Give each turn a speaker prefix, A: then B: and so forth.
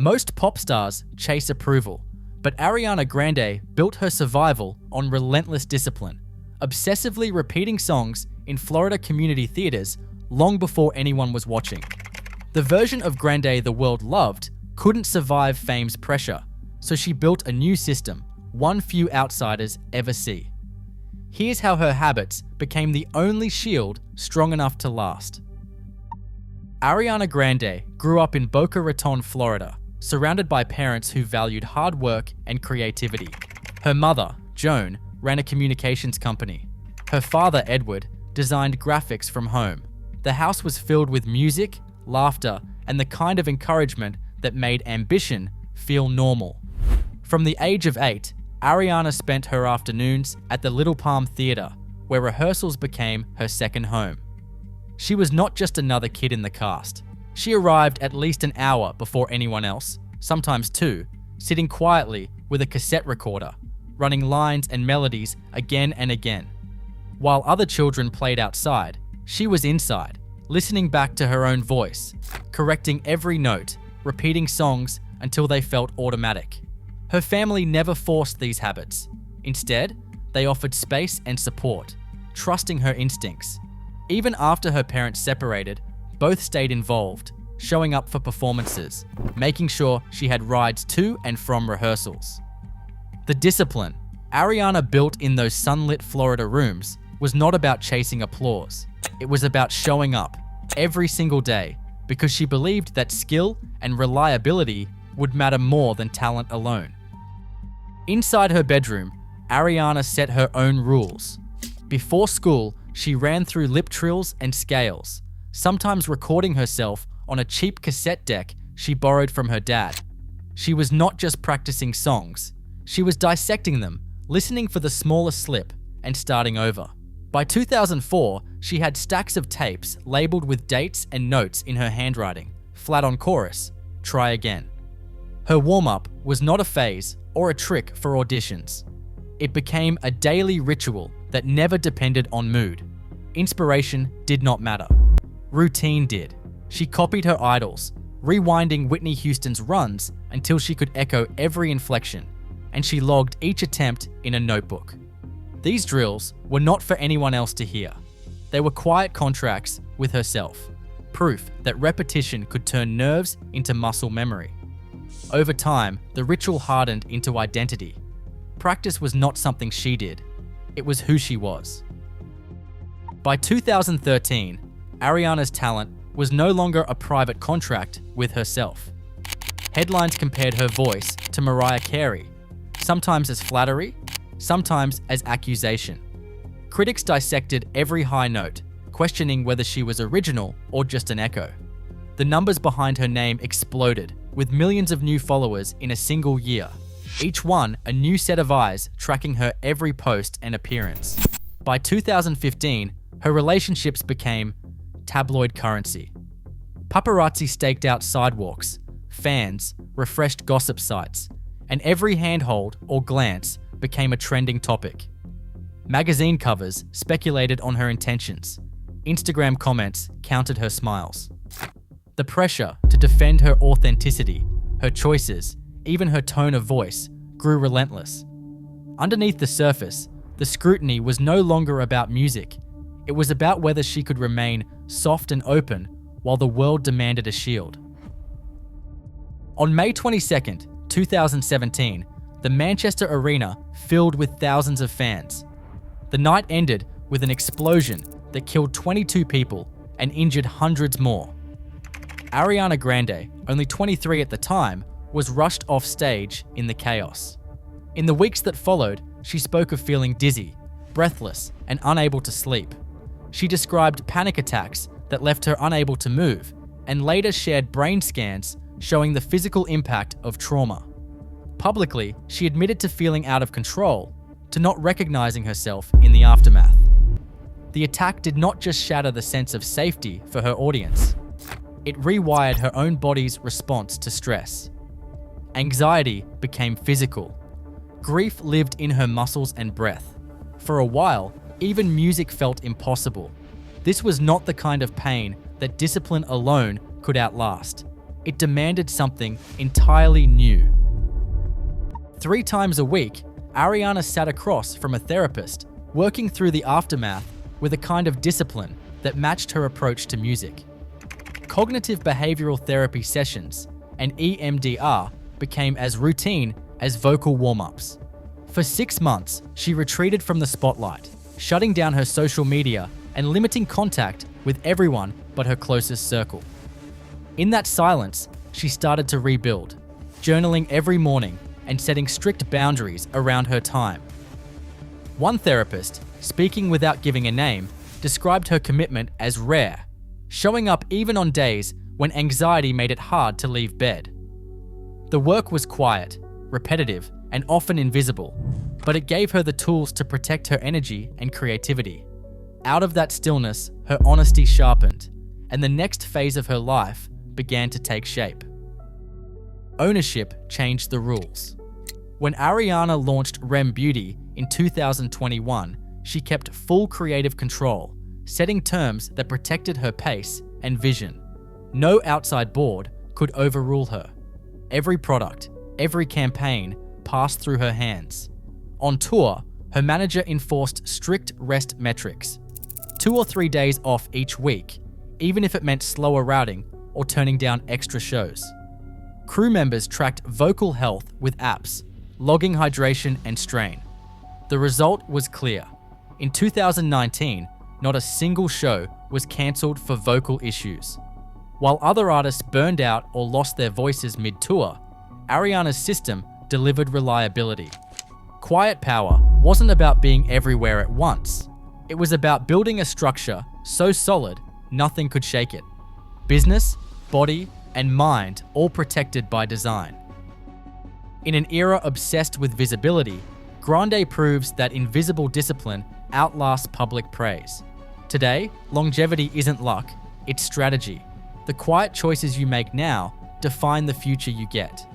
A: Most pop stars chase approval, but Ariana Grande built her survival on relentless discipline, obsessively repeating songs in Florida community theaters long before anyone was watching. The version of Grande the world loved couldn't survive fame's pressure, so she built a new system one few outsiders ever see. Here's how her habits became the only shield strong enough to last. Ariana Grande grew up in Boca Raton, Florida, surrounded by parents who valued hard work and creativity. Her mother, Joan, ran a communications company. Her father, Edward, designed graphics from home. The house was filled with music, laughter, and the kind of encouragement that made ambition feel normal. From the age of 8, Ariana spent her afternoons at the Little Palm Theater, where rehearsals became her second home. She was not just another kid in the cast. She arrived at least an hour before anyone else, sometimes 2, sitting quietly with a cassette recorder, running lines and melodies again and again. While other children played outside, she was inside, listening back to her own voice, correcting every note, repeating songs until they felt automatic. Her family never forced these habits. Instead, they offered space and support, trusting her instincts. Even after her parents separated, both stayed involved, showing up for performances, making sure she had rides to and from rehearsals. The discipline Ariana built in those sunlit Florida rooms was not about chasing applause. It was about showing up every single day because she believed that skill and reliability would matter more than talent alone. Inside her bedroom, Ariana set her own rules. Before school, she ran through lip trills and scales, sometimes recording herself on a cheap cassette deck she borrowed from her dad. She was not just practicing songs, she was dissecting them, listening for the smallest slip, and starting over. By 2004, she had stacks of tapes labeled with dates and notes in her handwriting, flat on chorus, try again. Her warm-up was not a phase or a trick for auditions. It became a daily ritual that never depended on mood. Inspiration did not matter. Routine did. She copied her idols, rewinding Whitney Houston's runs until she could echo every inflection, and she logged each attempt in a notebook. These drills were not for anyone else to hear. They were quiet contracts with herself, proof that repetition could turn nerves into muscle memory. Over time, the ritual hardened into identity. Practice was not something she did, it was who she was. By 2013, Ariana's talent was no longer a private contract with herself. Headlines compared her voice to Mariah Carey, sometimes as flattery, sometimes as accusation. Critics dissected every high note, questioning whether she was original or just an echo. The numbers behind her name exploded, with millions of new followers in a single year, each one a new set of eyes tracking her every post and appearance. By 2015, her relationships became tabloid currency. Paparazzi staked out sidewalks, fans refreshed gossip sites, and every handhold or glance became a trending topic. Magazine covers speculated on her intentions. Instagram comments counted her smiles. The pressure to defend her authenticity, her choices, even her tone of voice, grew relentless. Underneath the surface, the scrutiny was no longer about music. It was about whether she could remain soft and open while the world demanded a shield. On May 22, 2017, the Manchester Arena filled with thousands of fans. The night ended with an explosion that killed 22 people and injured hundreds more. Ariana Grande, only 23 at the time, was rushed off stage in the chaos. In the weeks that followed, she spoke of feeling dizzy, breathless, and unable to sleep. She described panic attacks that left her unable to move, and later shared brain scans showing the physical impact of trauma. Publicly, she admitted to feeling out of control, to not recognizing herself in the aftermath. The attack did not just shatter the sense of safety for her audience. It rewired her own body's response to stress. Anxiety became physical. Grief lived in her muscles and breath. For a while, even music felt impossible. This was not the kind of pain that discipline alone could outlast. it demanded something entirely new. 3 times a week, Ariana sat across from a therapist, working through the aftermath with a kind of discipline that matched her approach to music. Cognitive behavioral therapy sessions, and EMDR, became as routine as vocal warm-ups. For 6 months, she retreated from the spotlight, shutting down her social media and limiting contact with everyone but her closest circle. In that silence, she started to rebuild, journaling every morning and setting strict boundaries around her time. One therapist, speaking without giving a name, described her commitment as rare, showing up even on days when anxiety made it hard to leave bed. The work was quiet, repetitive, and often invisible, but it gave her the tools to protect her energy and creativity. Out of that stillness, her honesty sharpened, and the next phase of her life began to take shape. Ownership changed the rules. When Ariana launched Rem Beauty in 2021, she kept full creative control, setting terms that protected her pace and vision. No outside board could overrule her. Every product, every campaign passed through her hands. On tour, her manager enforced strict rest metrics. 2 or 3 days off each week, even if it meant slower routing or turning down extra shows. Crew members tracked vocal health with apps, logging hydration and strain. The result was clear. In 2019, not a single show was cancelled for vocal issues. While other artists burned out or lost their voices mid-tour, Ariana's system delivered reliability. Quiet power wasn't about being everywhere at once. It was about building a structure so solid, nothing could shake it. Business, body, and mind all protected by design. In an era obsessed with visibility, Grande proves that invisible discipline outlasts public praise. Today, longevity isn't luck, it's strategy. The quiet choices you make now define the future you get.